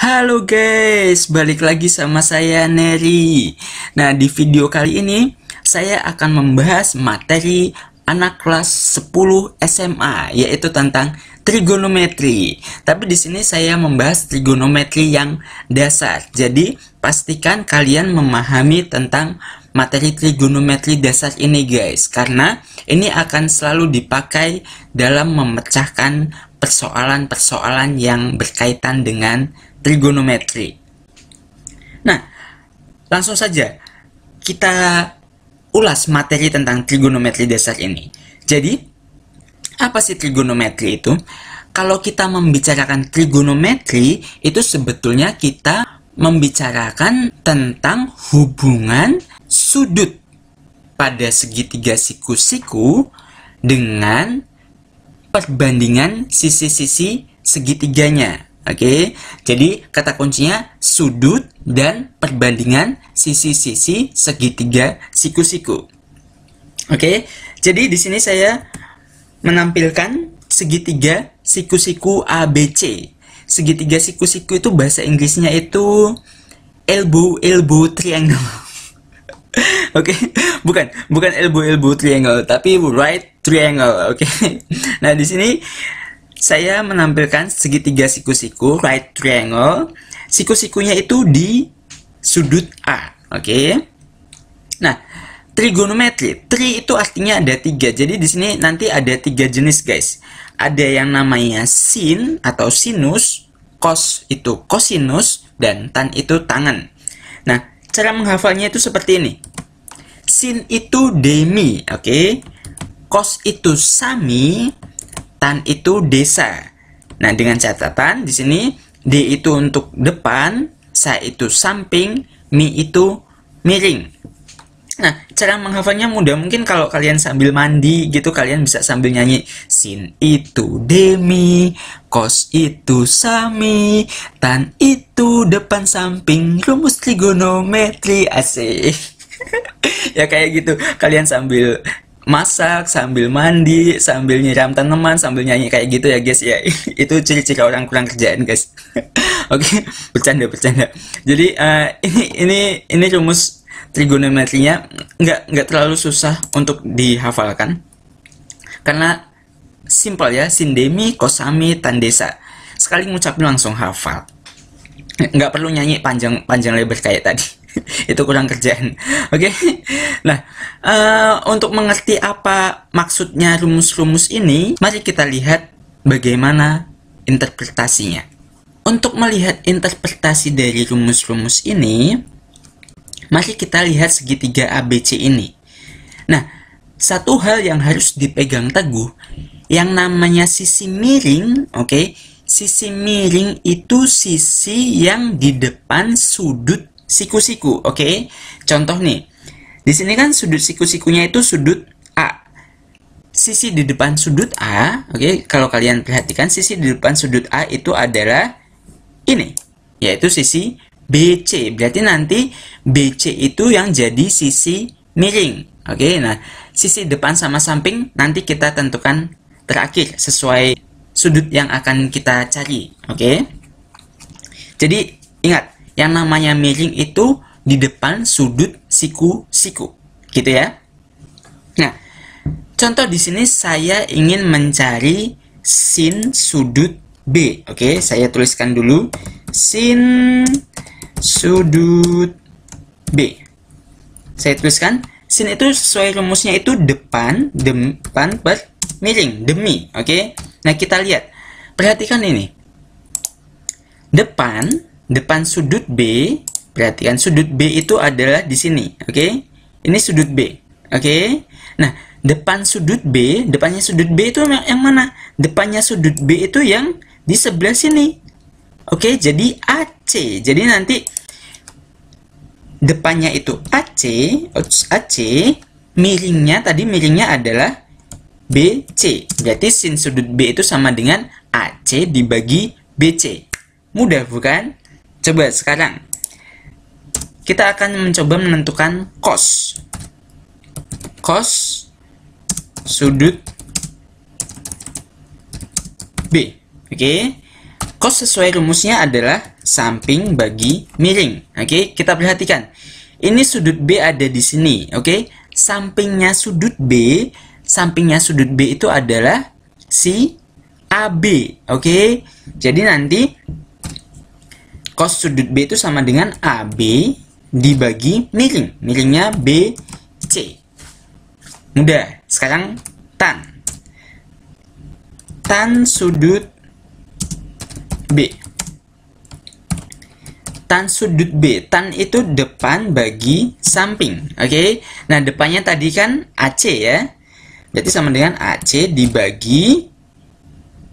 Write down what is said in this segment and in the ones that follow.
Halo guys, balik lagi sama saya Neri. Nah, di video kali ini saya akan membahas materi anak kelas 10 SMA, yaitu tentang trigonometri. Tapi di sini saya membahas trigonometri yang dasar. Jadi, pastikan kalian memahami tentang materi trigonometri dasar ini guys, karena ini akan selalu dipakai dalam memecahkan persoalan-persoalan yang berkaitan dengan trigonometri. Nah, langsung saja kita ulas materi tentang trigonometri dasar ini. Jadi, apa sih trigonometri itu? Kalau kita membicarakan trigonometri, itu sebetulnya kita membicarakan tentang hubungan sudut pada segitiga siku-siku dengan perbandingan sisi-sisi segitiganya. Oke, jadi kata kuncinya sudut dan perbandingan sisi-sisi segitiga siku-siku. Oke, jadi di sini saya menampilkan segitiga siku-siku ABC. Segitiga siku-siku itu bahasa Inggrisnya itu elbow triangle. Oke, bukan elbow triangle, tapi right triangle. Oke. Nah, di sini saya menampilkan segitiga siku-siku right triangle. Siku-sikunya itu di sudut A. Oke. Nah, trigonometri. Tri itu artinya ada 3. Jadi di sini nanti ada 3 jenis, guys. Ada yang namanya sin atau sinus, cos itu cosinus, dan tan itu tangen. Nah, cara menghafalnya itu seperti ini. Sin itu demi, oke. Cos itu sami, tan itu desa. Nah, dengan catatan di sini D itu untuk depan, sa itu samping, mi itu miring. Nah, cara menghafalnya mudah. Mungkin kalau kalian sambil mandi gitu, kalian bisa sambil nyanyi. Sin itu demi, cos itu sami, tan itu depan samping, rumus trigonometri, asik. Ya kayak gitu. Kalian sambil masak, sambil mandi, sambil nyiram tanaman, sambil nyanyi kayak gitu ya guys ya. Itu ciri-ciri orang kurang kerjaan guys. Oke, bercanda. Jadi ini rumus trigonometrinya nggak terlalu susah untuk dihafalkan, karena simpel ya, sin demi, cosami, tan desa. Sekali ngucapin langsung hafal, nggak perlu nyanyi panjang lebar kayak tadi. Itu kurang kerjaan. Oke. Nah, untuk mengerti apa maksudnya rumus-rumus ini, mari kita lihat bagaimana interpretasinya. Untuk melihat interpretasi dari rumus-rumus ini, mari kita lihat segitiga ABC ini. Nah, satu hal yang harus dipegang teguh, yang namanya sisi miring, oke? Sisi miring itu sisi yang di depan sudut siku-siku, oke? Contoh nih, di sini kan sudut siku-sikunya itu sudut A. Sisi di depan sudut A, oke? Kalau kalian perhatikan, sisi di depan sudut A itu adalah ini, yaitu sisi BC. Berarti nanti BC itu yang jadi sisi miring, oke? Nah, sisi depan sama samping nanti kita tentukan terakhir sesuai sudut yang akan kita cari, oke? Jadi ingat, yang namanya miring itu di depan sudut siku-siku, gitu ya. Nah, contoh di sini saya ingin mencari sin sudut B. Oke, saya tuliskan dulu sin sudut B. Saya tuliskan sin itu sesuai rumusnya itu depan per miring, demi. Oke. Nah, kita lihat. Perhatikan ini. Depan sudut B, perhatikan sudut B itu adalah di sini, oke? Ini sudut B, oke? Nah, depannya sudut B itu yang mana? Depannya sudut B itu yang di sebelah sini, oke? Jadi AC. Jadi nanti depannya itu AC, miringnya adalah BC. Berarti sin sudut B itu sama dengan AC dibagi BC. Mudah bukan? Coba sekarang kita akan mencoba menentukan cos sudut B. Oke. Cos sesuai rumusnya adalah samping bagi miring. Oke, kita perhatikan. Ini sudut B ada di sini. Oke, sampingnya sudut B itu adalah si AB. Oke, jadi nanti cos sudut B itu sama dengan AB dibagi miring. Miringnya BC. Mudah. Sekarang tan. Tan sudut B. Tan sudut B. Tan itu depan bagi samping. Oke. Nah, depannya tadi kan AC ya. Berarti sama dengan AC dibagi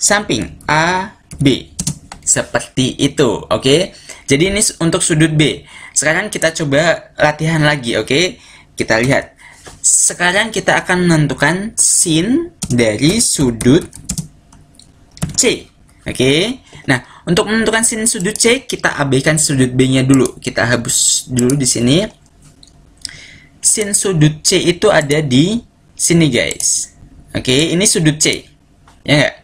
samping AB. Seperti itu. Oke. Jadi ini untuk sudut B. Sekarang kita coba latihan lagi. Oke. Kita lihat. Sekarang kita akan menentukan sin dari sudut C. Oke. Nah, untuk menentukan sin sudut C, kita abaikan sudut B-nya dulu. Kita hapus dulu di sini. Sin sudut C itu ada di sini, guys. Oke, ini sudut C. Ya enggak?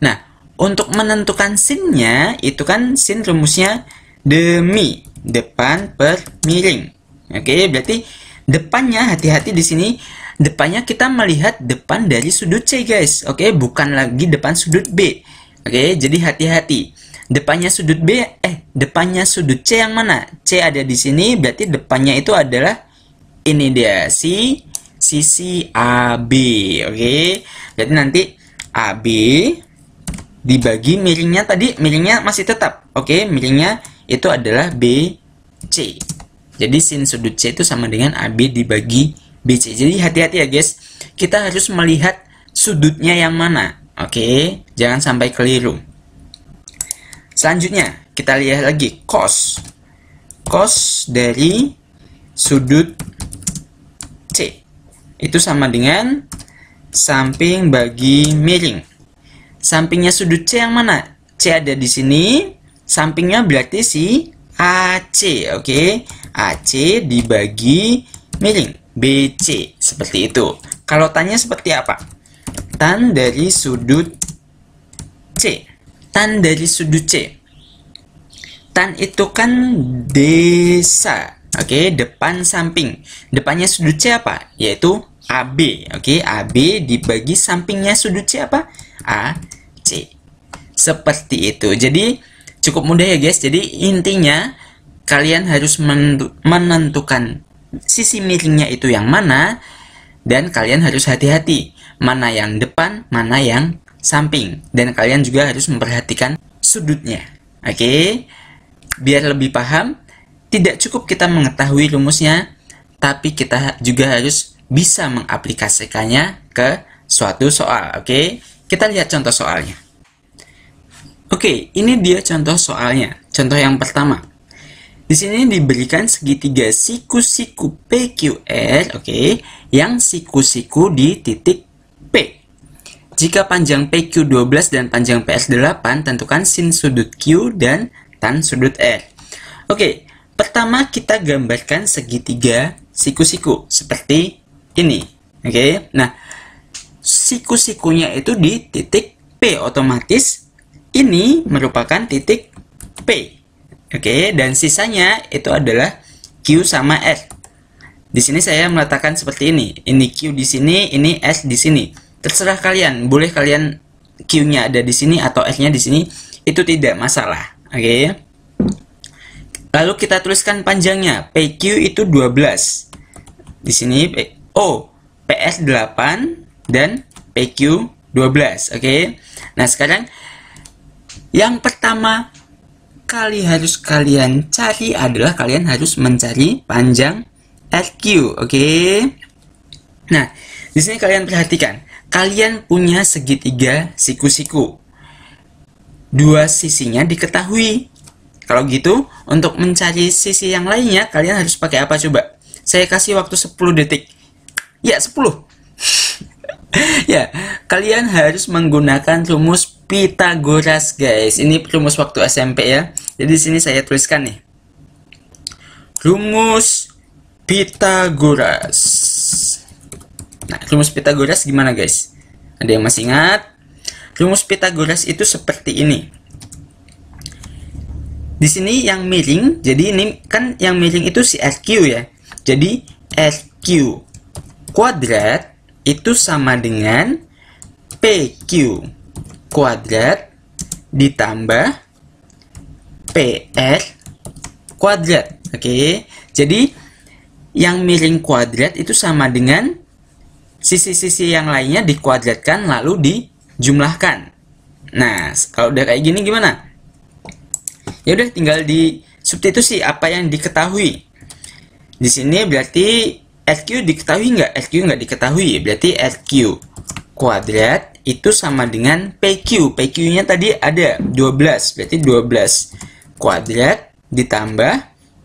Nah, untuk menentukan sinnya, itu kan sin rumusnya demi. Depan per miring. Oke, berarti depannya, hati-hati di sini. Depannya kita melihat depan dari sudut C, guys. Oke, bukan lagi depan sudut B. Oke, jadi hati-hati. Depannya sudut B, depannya sudut C yang mana? C ada di sini, berarti depannya itu adalah ini dia, sisi AB. Oke, berarti nanti AB dibagi miringnya tadi, miringnya masih tetap. Oke, miringnya itu adalah BC. Jadi sin sudut C itu sama dengan AB dibagi BC. Jadi hati-hati ya, guys. Kita harus melihat sudutnya yang mana. Oke, jangan sampai keliru. Selanjutnya, kita lihat lagi cos. Cos dari sudut C itu sama dengan samping bagi miring. Sampingnya sudut C yang mana? C ada di sini. Sampingnya berarti si AC. Oke, AC dibagi miring BC. Seperti itu. Kalau tanya seperti apa? Tan dari sudut C. Tan dari sudut C. Tan itu kan desa. Oke, depan samping. Depannya sudut C apa? Yaitu AB. Oke, AB dibagi sampingnya sudut C apa? AC. Seperti itu. Jadi cukup mudah ya, guys. Jadi intinya kalian harus menentukan sisi miringnya itu yang mana, dan kalian harus hati-hati mana yang depan, mana yang samping, dan kalian juga harus memperhatikan sudutnya. Oke, biar lebih paham, tidak cukup kita mengetahui rumusnya, tapi kita juga harus bisa mengaplikasikannya ke suatu soal. Oke, kita lihat contoh soalnya. Oke, ini dia contoh soalnya. Contoh yang pertama. Di sini diberikan segitiga siku-siku PQR, oke, yang siku-siku di titik P. Jika panjang PQ 12 dan panjang PS 8, tentukan sin sudut Q dan tan sudut R. Oke, pertama kita gambarkan segitiga siku-siku seperti ini. Oke, nah siku-sikunya itu di titik P, otomatis ini merupakan titik P. Oke, dan sisanya itu adalah Q sama R. Di sini saya meletakkan seperti ini. Ini Q di sini, ini S di sini. Terserah kalian, boleh kalian Q-nya ada di sini atau S-nya di sini, itu tidak masalah. Oke. Lalu kita tuliskan panjangnya. PQ itu 12. Di sini PS 8 dan PQ 12. Oke. Nah, sekarang yang pertama harus kalian cari adalah kalian harus mencari panjang RQ. Oke. Nah, di sini kalian perhatikan, kalian punya segitiga siku-siku. Dua sisinya diketahui. Kalau gitu, untuk mencari sisi yang lainnya, kalian harus pakai apa coba? Saya kasih waktu 10 detik. Ya, 10. Ya, kalian harus menggunakan rumus Pythagoras, guys. Ini rumus waktu SMP ya. Jadi di sini saya tuliskan nih. Rumus Pythagoras. Nah, rumus Pythagoras gimana, guys? Ada yang masih ingat? Rumus Pythagoras itu seperti ini. di sini yang miring, jadi ini kan yang miring itu si RQ ya. Jadi RQ kuadrat itu sama dengan PQ kuadrat ditambah PR kuadrat. Oke. Jadi yang miring kuadrat itu sama dengan sisi-sisi yang lainnya dikuadratkan lalu dijumlahkan. Nah, kalau udah kayak gini gimana? Ya udah tinggal di substitusi apa yang diketahui. Di sini berarti RQ diketahui nggak? RQ nggak diketahui, berarti RQ kuadrat itu sama dengan PQ. PQ-nya tadi ada 12, berarti 12 kuadrat ditambah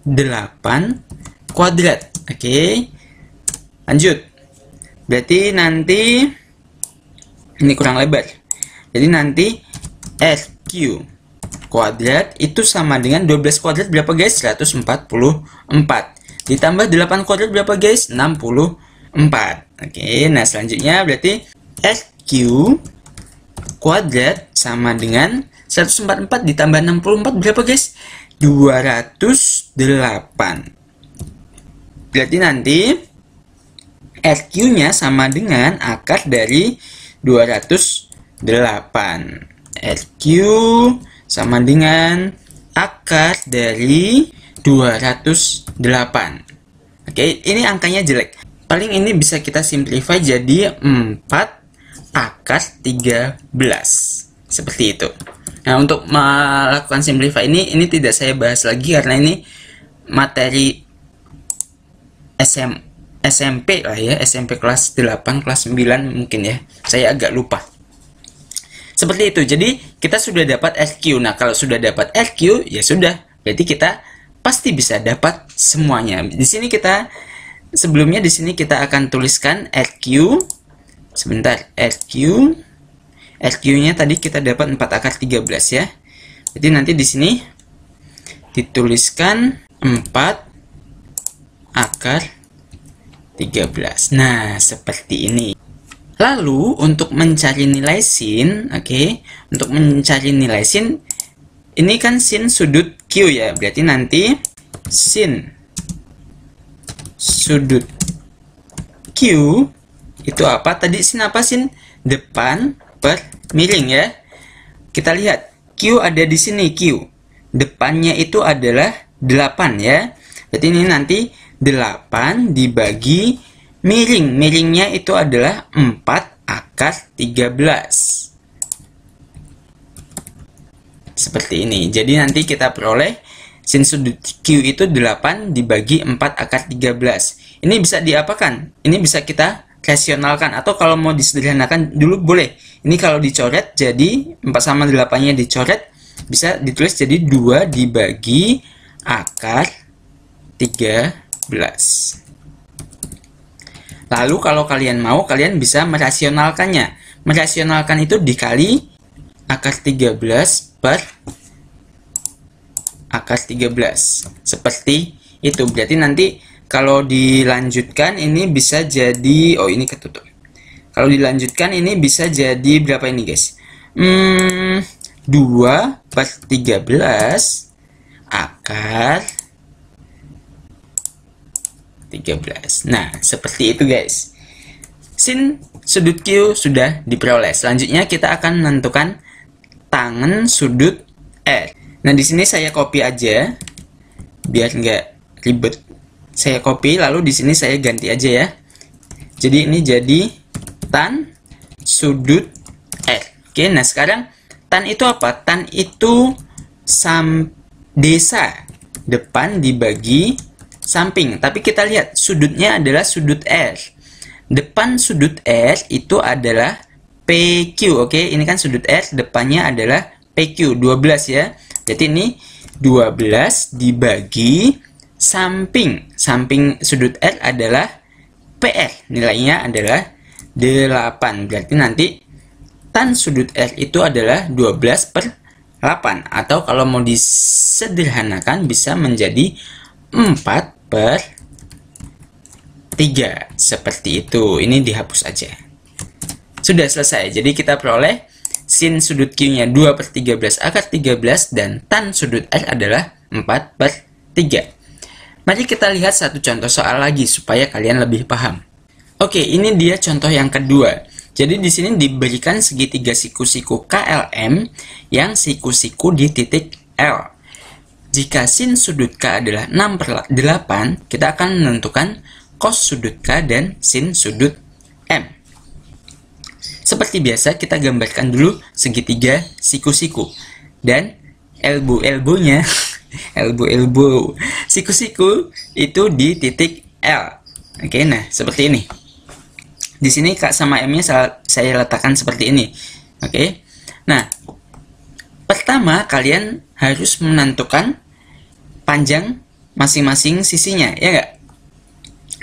8 kuadrat. Oke. Lanjut. Berarti nanti ini kurang lebar. Jadi nanti RQ kuadrat itu sama dengan 12 kuadrat berapa guys? 144. Ditambah 8 kuadrat berapa guys? 64. Oke, nah selanjutnya berarti RQ kuadrat sama dengan 144 ditambah 64 berapa guys? 208. Berarti nanti RQ-nya sama dengan akar dari 208. RQ sama dengan akar dari 208. Oke, ini angkanya jelek. Paling ini bisa kita simplify jadi 4 akar 13. Seperti itu. Nah, untuk melakukan simplify ini tidak saya bahas lagi karena ini materi SMP lah ya, SMP kelas 8, kelas 9 mungkin ya. Saya agak lupa. Seperti itu. Jadi, kita sudah dapat RQ. Nah, kalau sudah dapat RQ, ya sudah. Berarti kita pasti bisa dapat semuanya. Di sini sebelumnya di sini kita akan tuliskan RQ. Sebentar, RQ. RQ-nya tadi kita dapat 4 akar 13 ya. Jadi nanti di sini dituliskan 4 akar 13. Nah, seperti ini. Lalu untuk mencari nilai sin, oke, untuk mencari nilai sin, ini kan sin sudut Q ya, berarti nanti sin sudut Q itu apa? Tadi sin apa sin? Depan per miring ya. Kita lihat Q ada di sini Q. Depannya itu adalah 8 ya. Berarti ini nanti 8 dibagi miring. Miringnya itu adalah 4 akar 13. Seperti ini. Jadi nanti kita peroleh sin sudut Q itu 8 dibagi 4 akar 13. Ini bisa diapakan? Ini bisa kita rasionalkan. Atau kalau mau disederhanakan dulu boleh. Ini kalau dicoret jadi 4 sama 8-nya dicoret. Bisa ditulis jadi 2 dibagi akar 13. Lalu kalau kalian mau, kalian bisa merasionalkannya. Merasionalkan itu dikali akar 13 per akar 13. Seperti itu. Berarti nanti kalau dilanjutkan ini bisa jadi, oh ini ketutup. Kalau dilanjutkan ini bisa jadi berapa ini guys? 2 per 13 akar 13. Nah, seperti itu guys. Sin sudut Q sudah diperoleh. Selanjutnya kita akan menentukan tangen sudut R. Nah, di sini saya copy aja biar nggak ribet. Saya copy lalu di sini saya ganti aja ya. Jadi ini jadi tan sudut R. Oke, nah sekarang tan itu apa? Tan itu desa depan dibagi samping. Tapi kita lihat sudutnya adalah sudut R. Depan sudut R itu adalah PQ. Oke, ini kan sudut R, depannya adalah PQ 12 ya. Jadi ini 12 dibagi samping. Samping sudut R adalah PR. Nilainya adalah 8. Berarti nanti tan sudut R itu adalah 12 per 8. Atau kalau mau disederhanakan bisa menjadi 4 per 3. Seperti itu. Ini dihapus aja. Sudah selesai. Jadi kita peroleh sin sudut Q-nya 2/13 akar 13 dan tan sudut R adalah 4/3. Mari kita lihat satu contoh soal lagi supaya kalian lebih paham. Oke, ini dia contoh yang kedua. Jadi di sini diberikan segitiga siku-siku KLM yang siku-siku di titik L. Jika sin sudut K adalah 6/8, kita akan menentukan cos sudut K dan sin sudut M. Seperti biasa, kita gambarkan dulu segitiga siku-siku. Dan elbow-elbownya, elbow-elbow siku-siku itu di titik L. Oke, nah seperti ini. Di sini K sama M-nya saya letakkan seperti ini. Oke. Nah, pertama kalian harus menentukan panjang masing-masing sisinya, ya nggak?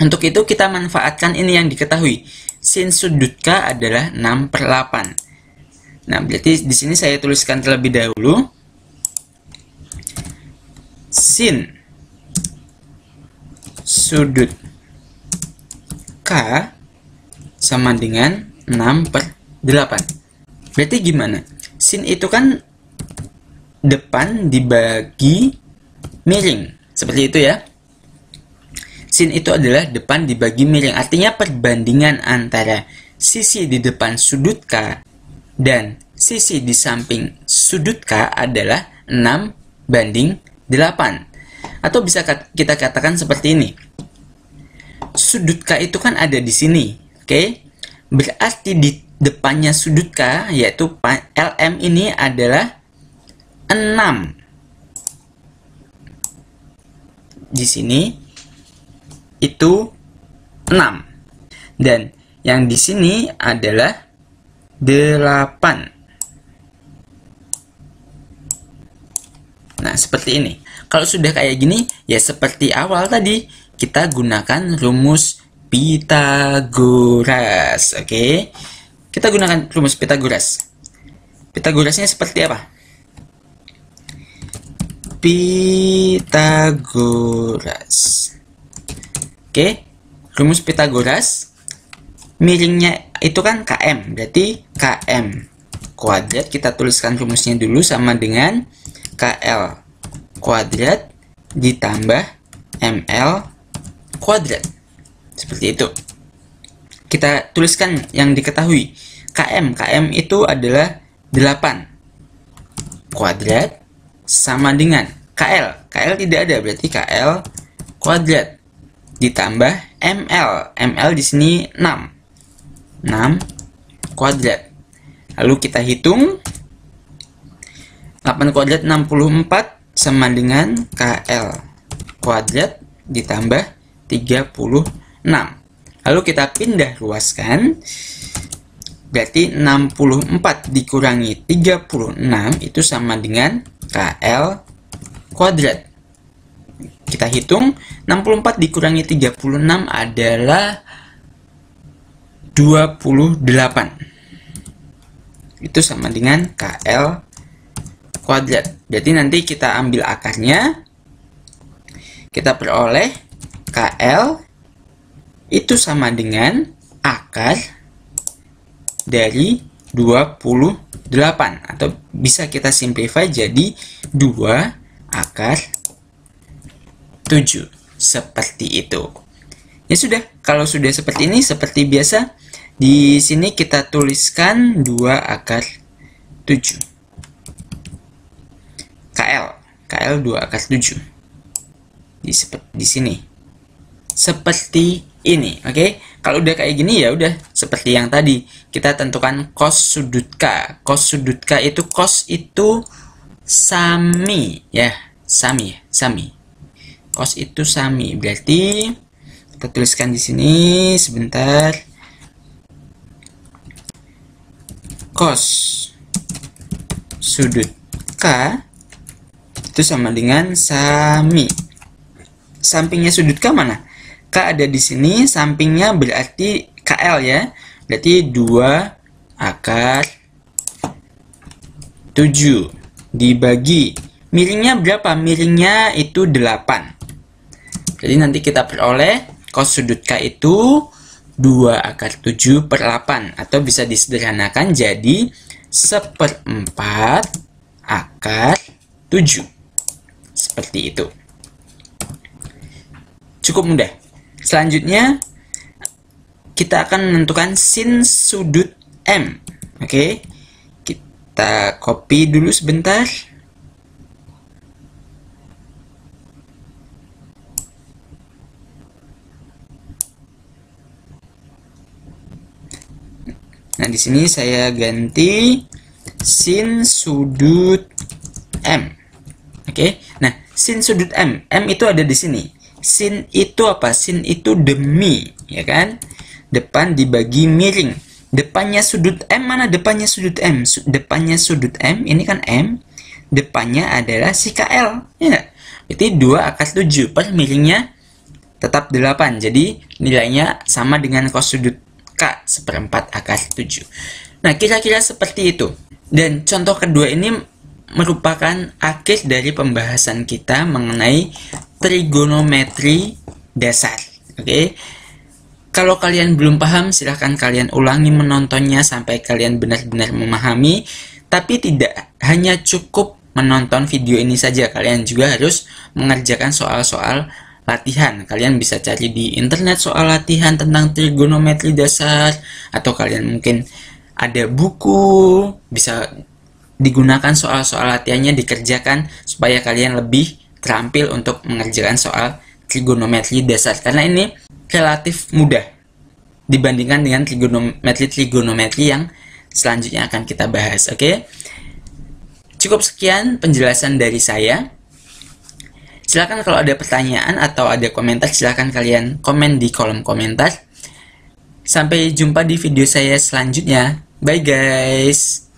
Untuk itu kita manfaatkan ini yang diketahui. Sin sudut K adalah 6/8. Nah, berarti di sini saya tuliskan terlebih dahulu. Sin sudut K sama dengan 6/8. Berarti gimana? Sin itu kan depan dibagi miring. Seperti itu ya. Sin itu adalah depan dibagi miring. Artinya perbandingan antara sisi di depan sudut K dan sisi di samping sudut K adalah 6/8. Atau bisa kita katakan seperti ini. Sudut K itu kan ada di sini. Oke, berarti di depannya sudut K, yaitu LM ini adalah 6. Di sini itu 6. Dan yang di sini adalah 8. Nah, seperti ini. Kalau sudah kayak gini, ya seperti awal tadi, kita gunakan rumus Pitagoras. Oke. Kita gunakan rumus Pitagoras. Pitagorasnya seperti apa? Pitagoras. Oke. Rumus Pitagoras, miringnya itu kan KM. Berarti KM kuadrat, kita tuliskan rumusnya dulu, sama dengan KL kuadrat ditambah ML kuadrat. Seperti itu. Kita tuliskan yang diketahui. KM itu adalah 8 kuadrat sama dengan KL. KL tidak ada, berarti KL kuadrat ditambah ML di sini 6 kuadrat. Lalu kita hitung. 8 kuadrat 64 sama dengan KL kuadrat ditambah 36. Lalu kita pindah ruaskan. Berarti 64 dikurangi 36 itu sama dengan KL kuadrat. Kita hitung. 64 dikurangi 36 adalah 28. Itu sama dengan KL kuadrat. Berarti nanti kita ambil akarnya. Kita peroleh KL itu sama dengan akar dari 28. Atau bisa kita simplify jadi 2 akar 7. Seperti itu. Ya sudah, kalau sudah seperti ini, seperti biasa, di sini kita tuliskan 2 akar 7. KL 2 akar 7. Di sini. Seperti ini, oke? Kalau udah kayak gini ya udah seperti yang tadi. Kita tentukan cos sudut K. Cos sudut K itu, cos itu sami ya, sami. Cos itu sami. Berarti kita tuliskan di sini sebentar. Cos sudut K itu sama dengan sami. Sampingnya sudut K mana? K ada di sini, sampingnya berarti KL ya. Berarti 2 akar 7 dibagi. Miringnya berapa? Miringnya itu 8. Jadi nanti kita peroleh cos sudut K itu 2 akar 7 per 8. Atau bisa disederhanakan jadi 1/4 akar 7. Seperti itu. Cukup mudah. Selanjutnya, kita akan menentukan sin sudut M. Oke, kita copy dulu sebentar. Nah, di sini saya ganti sin sudut M. Oke. Nah, sin sudut M. M itu ada di sini. Sin itu apa? Sin itu demi, ya kan? Depan dibagi miring. Depannya sudut M, mana depannya sudut M? Depannya sudut M, ini kan M. Depannya adalah si KL. Ya. Itu 2 akar 7. Per miringnya tetap 8. Jadi, nilainya sama dengan cos sudut K 1/4 akar 7. Nah, kira-kira seperti itu. Dan contoh kedua ini merupakan akhir dari pembahasan kita mengenai trigonometri dasar. Oke. Kalau kalian belum paham, silahkan kalian ulangi menontonnya sampai kalian benar-benar memahami. Tapi tidak hanya cukup menonton video ini saja, kalian juga harus mengerjakan soal-soal latihan. Kalian bisa cari di internet soal latihan tentang trigonometri dasar, atau kalian mungkin ada buku, bisa digunakan soal-soal latihannya dikerjakan supaya kalian lebih terampil untuk mengerjakan soal trigonometri dasar, karena ini relatif mudah dibandingkan dengan trigonometri yang selanjutnya akan kita bahas. Oke. Cukup sekian penjelasan dari saya. Silakan kalau ada pertanyaan atau ada komentar, silakan kalian komen di kolom komentar. Sampai jumpa di video saya selanjutnya. Bye guys.